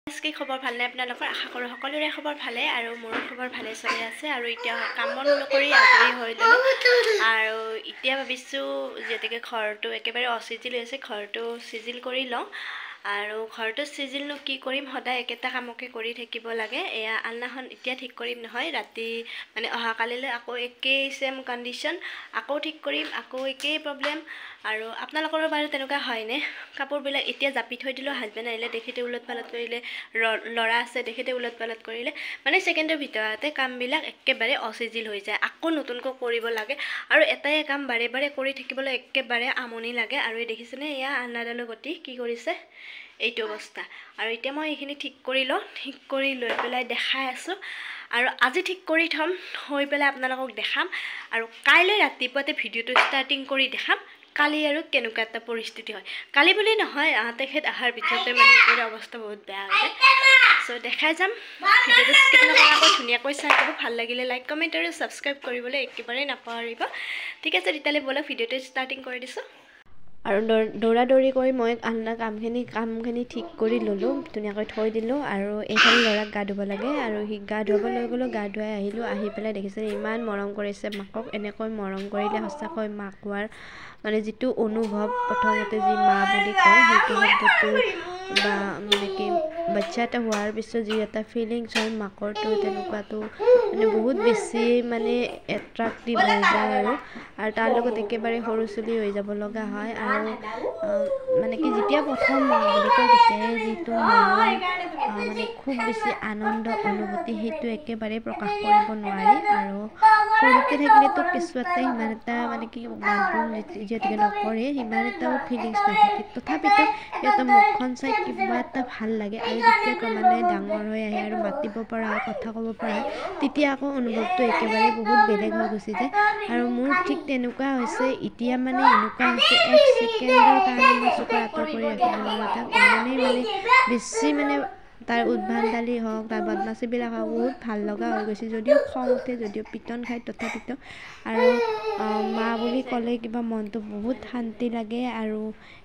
কি খবৰ ভালনে আপোনালোকৰ আশা কৰোঁ সকলোৰে খবৰ ভালে আৰু মোৰ খবৰ ভালে চলি আছে আৰু এতিয়া কাম বন নকৰি আজৰি হৈ ললোঁ আৰু এতিয়া ভাবিছোঁ যেতিয়াকৈ ঘৰটো একেবাৰে অচিজিল হৈ আছে ঘৰটো চিজিল কৰি লওঁ আৰু ঘৰটো চিজিলনো কি কৰিম সদায় একেটা কামকে কৰি থাকিব লাগে এয়া আলনাখন এতিয়া ঠিক কৰিম নহয় ৰাতি মানে অহাকালিলৈ আকৌ একেই চেম কণ্ডিশ্যন আকৌ ঠিক কৰিম আকৌ একেই প্ৰব্লেম আৰু আপোনালোকৰো বাৰু তেনেকুৱা হয়নে কাপোৰবিলাক এতিয়া জাপি থৈ দিলোঁ হাজবেণ্ড আহিলে তেখেতে উলট পালট কৰিলে ল'ৰা আছে তেখেতে উলট পালট কৰিলে মানে ছেকেণ্ডৰ ভিতৰতে কামবিলাক একেবাৰে অচিজিল হৈ যায় আকৌ নতুনকৈ কৰিব লাগে আৰু এটাই কাম বাৰে বাৰে কৰি থাকিবলৈ একেবাৰে আমনি লাগে আৰু দেখিছেনে এয়া আলনাডালৰ গতি কি কৰিছে এইটো অৱস্থা আৰু এতিয়া মই এইখিনি ঠিক কৰি লওঁ ঠিক কৰি লৈ পেলাই দেখাই আছোঁ আৰু আজি ঠিক কৰি থ'ম হৈ পেলাই আপোনালোকক দেখাম আৰু কাইলৈ ৰাতিপুৱাতে ভিডিঅ'টো ষ্টাৰ্টিং কৰি দেখাম কালি আৰু কেনেকুৱা এটা পৰিস্থিতি হয় কালি বুলি নহয় তেখেত অহাৰ পিছতে মানে এইটো অৱস্থা বহুত বেয়া হৈ যায় চ' দেখাই যাম ভিডিঅ'টো স্কিপ নকৰাকৈ ধুনীয়াকৈ চাই দিব ভাল লাগিলে লাইক কমেণ্ট আৰু ছাবস্ক্ৰাইব কৰিবলৈ একেবাৰে নাপাহৰিব ঠিক আছে তেতিয়ালৈ ব'লক ভিডিঅ'টো ষ্টাৰ্টিং কৰি দিছোঁ আৰু দৌৰা দৌৰি কৰি মই আলনা কামখিনি ঠিক কৰি ল'লোঁ ধুনীয়াকৈ থৈ দিলোঁ আৰু এইফালে ল'ৰাক গা ধুব লাগে আৰু সি গা ধুৱাব লৈ গ'লোঁ গা ধুৱাই আহিলোঁ আহি পেলাই দেখিছে ইমান মৰম কৰিছে মাকক এনেকৈ মৰম কৰিলে সঁচাকৈ মাক হোৱাৰ মানে যিটো অনুভৱ প্ৰথমতে যি মা বুলি কয় সেইটো শব্দটো বা মানে কি বাচ্ছা এটা হোৱাৰ পিছত যি এটা ফিলিংছ হয় মাকৰটো তেনেকুৱাটো মানে বহুত বেছি মানে এট্ৰাক্টিভ হৈ যায় আৰু তাৰ লগত একেবাৰে সৰু চুলি হৈ যাব লগা হয় আৰু মানে কি যেতিয়া প্ৰথম মা বুলি কয় তেতিয়াই যিটো মনৰ মানে খুব বেছি আনন্দ অনুভূতি সেইটো একেবাৰে প্ৰকাশ কৰিব নোৱাৰি আৰু সৰুতে থাকিলেতো কেঁচুৱাতে সিমান এটা মানে কি মাতবোল যিহেতুকে নকৰে সিমান এটাও ফিলিংছ নাথাকে তথাপিতো সিহঁতৰ মুখখন চাই কিবা এটা ভাল লাগে আৰু যেতিয়া ক্ৰমান্বয়ে ডাঙৰ হৈ আহে আৰু মাতিব পৰা হয় কথা ক'ব পৰা হয় তেতিয়া আকৌ অনুভৱটো একেবাৰে বহুত বেলেগ হৈ গুচি যায় আৰু মোৰ ঠিক তেনেকুৱা হৈছে এতিয়া মানে এনেকুৱা হৈছে এক ছেকেণ্ডৰ কাৰণে মই চকুৰ আঁতৰ কৰি ৰাখিব নোৱাৰোঁ তাক ইমানেই মানে বেছি মানে তাৰ উদ্ভণ্ডালি হওক তাৰ বদমাচিবিলাক হওক বহুত ভাল লগা হৈ গৈছে যদিও খং উঠে যদিও পিটন খায় তথাপিতো আৰু মা বুলি ক'লে কিবা মনটো বহুত শান্তি লাগে আৰু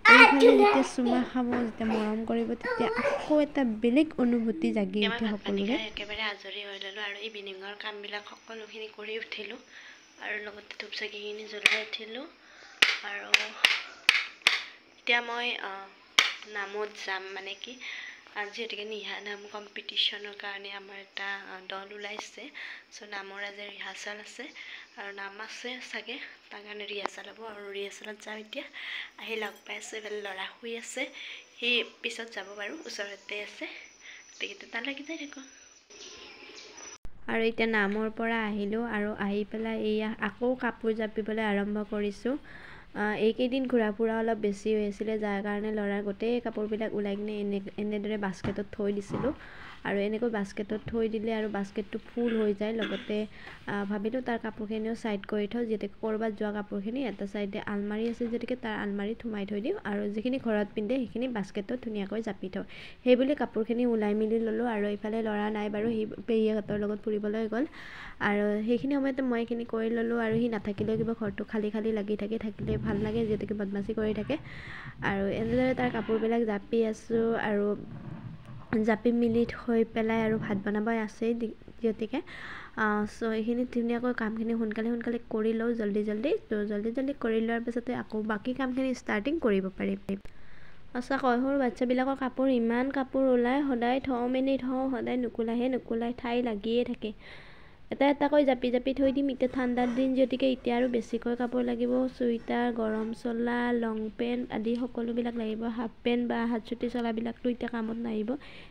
এইফালে যেতিয়া চুমা খাব যেতিয়া মৰম কৰিব তেতিয়া আকৌ এটা বেলেগ অনুভূতি জাগি উঠে সকলোৰে একেবাৰে আজৰি হৈ ল'লোঁ আৰু ইভিনিঙৰ কামবিলাক সকলোখিনি কৰি উঠিলোঁ আৰু লগতে ধূপ চাকিখিনি জ্বলাই উঠিলোঁ আৰু এতিয়া মই নামত যাম মানে কি যিহেতুকে নিহা নাম কম্পিটিশ্যনৰ কাৰণে আমাৰ এটা দল ওলাইছে চ' নামৰ আজি ৰিহাৰ্চেল আছে আৰু নাম আছে চাগে তাৰ কাৰণে ৰিহাৰ্চেল হ'ব আৰু ৰিহাৰ্চেলত যাওঁ এতিয়া আহি লগ পাই আছোঁ এইফালে ল'ৰা শুই আছে সি পিছত যাব বাৰু ওচৰতে আছে গতিকে তাত লাগি যাই থাকোঁ আৰু এতিয়া নামৰ পৰা আহিলোঁ আৰু আহি পেলাই এয়া আকৌ কাপোৰ জাপিবলৈ আৰম্ভ কৰিছোঁ এইকেইদিন ঘূৰা ফুৰা অলপ বেছি হৈ আছিলে যাৰ কাৰণে ল'ৰাৰ গোটেই কাপোৰবিলাক ওলাই কিনে এনেদৰে বাস্কেটত থৈ দিছিলোঁ আৰু এনেকৈ বাস্কেটত থৈ দিলে আৰু বাস্কেটটো ফুল হৈ যায় লগতে ভাবিলোঁ তাৰ কাপোৰখিনিও ছাইড কৰি থওঁ যিহেতু ক'ৰবাত যোৱা কাপোৰখিনি এটা ছাইডে আলমাৰি আছে যদিকে তাৰ আলমাৰিত সোমাই থৈ দিওঁ আৰু যিখিনি ঘৰত পিন্ধে সেইখিনি বাস্কেটত ধুনীয়াকৈ জাপি থওঁ সেইবুলি কাপোৰখিনি ওলাই মেলি ল'লোঁ আৰু এইফালে ল'ৰা নাই বাৰু সি পেহীহঁতৰ লগত ফুৰিবলৈ গ'ল আৰু সেইখিনি সময়তে মই এইখিনি কৰি ল'লোঁ আৰু সি নাথাকিলেও কিবা ঘৰটো খালী খালী লাগি থাকিলে ভাল লাগে যিহেতুকে বদমাচি কৰি থাকে আৰু এনেদৰে তাৰ কাপোৰবিলাক জাপি আছোঁ আৰু জাপি মেলি থৈ পেলাই আৰু ভাত বনাব আছেই গতিকে চ' এইখিনি ধুনীয়াকৈ কামখিনি সোনকালে কৰি লওঁ জল্দি কৰি লোৱাৰ পিছতে আকৌ বাকী কামখিনি ষ্টাৰ্টিং কৰিব পাৰিম সঁচাকৈ সৰু বাচ্ছাবিলাকৰ কাপোৰ ইমান কাপোৰ ওলায় সদায় থওঁ সদায় নুকুলাই ঠাই লাগিয়ে থাকে এটা এটাকৈ জাপি থৈ দিম এতিয়া ঠাণ্ডাৰ দিন যদিকে এতিয়া আৰু বেছিকৈ কাপোৰ লাগিব চুইটাৰ গৰম চোলা লং পেণ্ট আদি সকলোবিলাক লাগিব হাফ পেণ্ট বা হাত চুটি চলাবিলাকতো এতিয়া কামত নাহিব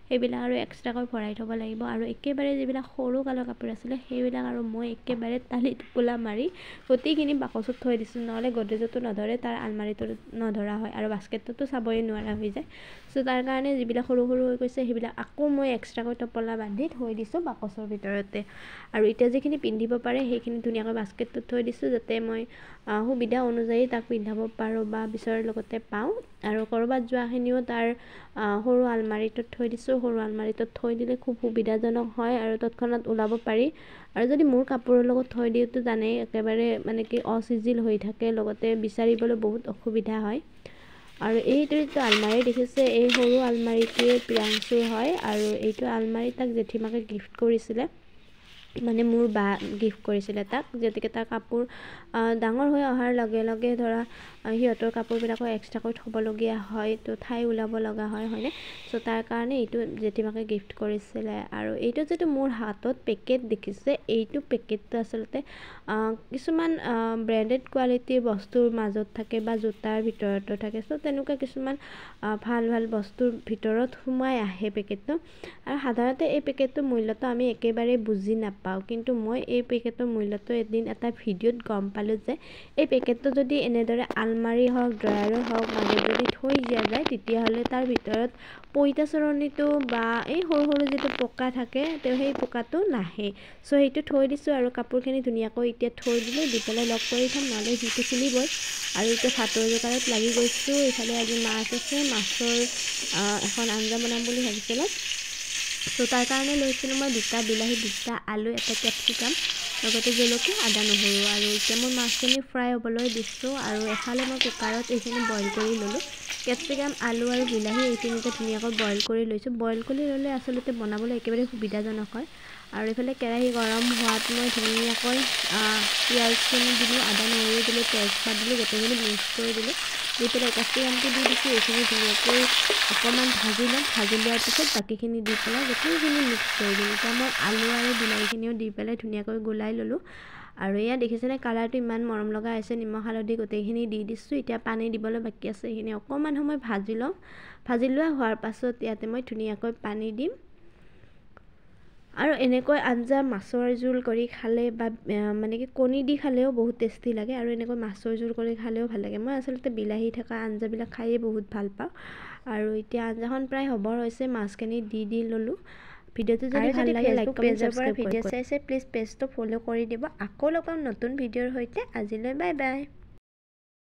সেইবিলাক আৰু এক্সট্ৰাকৈ ভৰাই থ'ব লাগিব আৰু একেবাৰে যিবিলাক সৰু কালৰ কাপোৰ আছিলে সেইবিলাক আৰু মই একেবাৰে টালি টোপোলা মাৰি গোটেইখিনি বাকচত থৈ দিছোঁ নহ'লে গড্ৰেজতো নধৰে তাৰ আলমাৰিটো নধৰা হয় আৰু বাস্কেটতো চাবই নোৱাৰা হৈ যায় চ' তাৰ কাৰণে যিবিলাক সৰু হৈ গৈছে সেইবিলাক আকৌ মই এক্সট্ৰাকৈ টোপোলা বান্ধি থৈ দিছোঁ বাকচৰ ভিতৰতে আৰু এতিয়া যিখিনি পিন্ধিব পাৰে সেইখিনি ধুনীয়াকৈ বাস্কেটত থৈ দিছোঁ যাতে মই সুবিধা অনুযায়ী তাক পিন্ধাব পাৰোঁ বা বিচৰাৰ লগতে পাওঁ আৰু ক'ৰবাত যোৱাখিনিও তাৰ সৰু আলমাৰিটোত থৈ দিছোঁ সৰু আলমাৰিটোত থৈ দিলে খুব সুবিধাজনক হয় আৰু তৎক্ষণাত ওলাব পাৰি আৰু যদি মোৰ কাপোৰৰ লগত থৈ দিওঁতো জানেই একেবাৰে মানে কি অচিজিল হৈ থাকে লগতে বিচাৰিবলৈ বহুত অসুবিধা হয় আৰু এইটো যিটো আলমাৰি দেখিছে এই সৰু আলমাৰিটোৱে প্ৰিয়াংশুৰ হয় আৰু এইটো আলমাৰি তাক জেঠীমাকে গিফ্ট কৰিছিলে মানে মোৰ বা গিফ্ট কৰিছিলে তাক যেতিকে তাৰ কাপোৰ ডাঙৰ হৈ অহাৰ লগে লগে ধৰা সিহঁতৰ কাপোৰবিলাকো এক্সট্ৰাকৈ থ'বলগীয়া হয় তো ঠাই ওলাব লগা হয় হয়নে চ' তাৰ কাৰণে এইটো জেঠীমাকে গিফ্ট কৰিছিলে আৰু এইটো যিটো মোৰ হাতত পেকেট দেখিছে এইটো পেকেটটো আচলতে কিছুমান ব্ৰেণ্ডেড কোৱালিটিৰ বস্তুৰ মাজত থাকে বা জোতাৰ ভিতৰতো থাকে চ' তেনেকুৱা কিছুমান ভাল ভাল বস্তুৰ ভিতৰত সোমাই আহে পেকেটটো আৰু সাধাৰণতে এই পেকেটটোৰ মূল্যটো আমি একেবাৰে বুজি নাপাওঁ কিন্তু মই এই পেকেটৰ মূল্যটো এদিন এটা ভিডিঅ'ত গম পালোঁ যে এই পেকেটটো যদি এনেদৰে আলমাৰি হওক ড্ৰয়াৰো হওক মাজত যদি থৈ দিয়া যায় তেতিয়াহ'লে তাৰ ভিতৰত পঁইতাচৰণিটো বা এই সৰু সৰু যিটো পকা থাকে তেওঁ সেই পকাটো নাহে চ' সেইটো থৈ দিছোঁ আৰু কাপোৰখিনি ধুনীয়াকৈ এতিয়া থৈ দিলোঁ দি পেলাই লগ কৰি থ'ম নহ'লে সিটো খুলিবই আৰু এতিয়া ভাতৰ যোগাৰত লাগি গৈছোঁ এইফালে আজি মাছ আছে মাছৰ এখন আঞ্জা বনাম বুলি ভাবিছিলোঁ চ' তাৰ কাৰণে লৈছিলোঁ মই 2টা বিলাহী 2টা আলু 1টা কেপচিকাম লগতে জলকীয়া আদা নহৰু আৰু এতিয়া মই মাছখিনি ফ্ৰাই হ'বলৈ দিছোঁ আৰু এফালে মই কুকাৰত এইখিনি বইল কৰি ল'লোঁ কেপচিকাম আলু আৰু বিলাহী এইখিনিতে ধুনীয়াকৈ বইল কৰি লৈছোঁ বইল কৰি ল'লে আচলতে বনাবলৈ একেবাৰে সুবিধাজনক হয় আৰু এইফালে কেৰাহী গৰম হোৱাত মই ধুনীয়াকৈ পিঁয়াজখিনি দিলোঁ আদা নহৰু দিলোঁ তেজপাত দিলোঁ গোটেইখিনি মিক্স কৰি দিলোঁ দি পেলাই কেপচিকামটো দি দিছোঁ এইখিনি ধুনীয়াকৈ অকণমান ভাজি ল'ম ভাজি লোৱাৰ পিছত বাকীখিনি দি পেলাই গোটেইখিনি মিক্স কৰি দিলোঁ এতিয়া মই আলু আৰু বিলাহীখিনিও দি পেলাই ধুনীয়াকৈ গোলাই ল'লোঁ আৰু এয়া দেখিছেনে কালাৰটো ইমান মৰম লগা হৈছে নিমখ হালধি গোটেইখিনি দি দিছোঁ এতিয়া পানী দিবলৈ বাকী আছে এইখিনি অকণমান সময় ভাজি ল'ম ভাজি লোৱা হোৱাৰ পাছত ইয়াতে মই ধুনীয়াকৈ পানী দিম আৰু এনেকৈ আঞ্জা মাছৰ জোল কৰি খালে বা মানে কি কণী দি খালেও বহুত টেষ্টি লাগে আৰু এনেকৈ মাছৰ জোল কৰি খালেও ভাল লাগে মই আচলতে বিলাহী থকা আঞ্জাবিলাক খায়েই বহুত ভাল পাওঁ আৰু এতিয়া আঞ্জাখন প্ৰায় হ'বৰ হৈছে মাছখিনি দি ল'লোঁ ভিডিঅ'টো যদি ভাল লাগে লাইক কমেণ্ট ছাবস্ক্ৰাইব ভিডিঅ' চাইছে প্লিজ পেজটো ফ'ল' কৰি দিব আকৌ লগ পাম নতুন ভিডিঅ'ৰ সৈতে আজিলৈ বাই বাই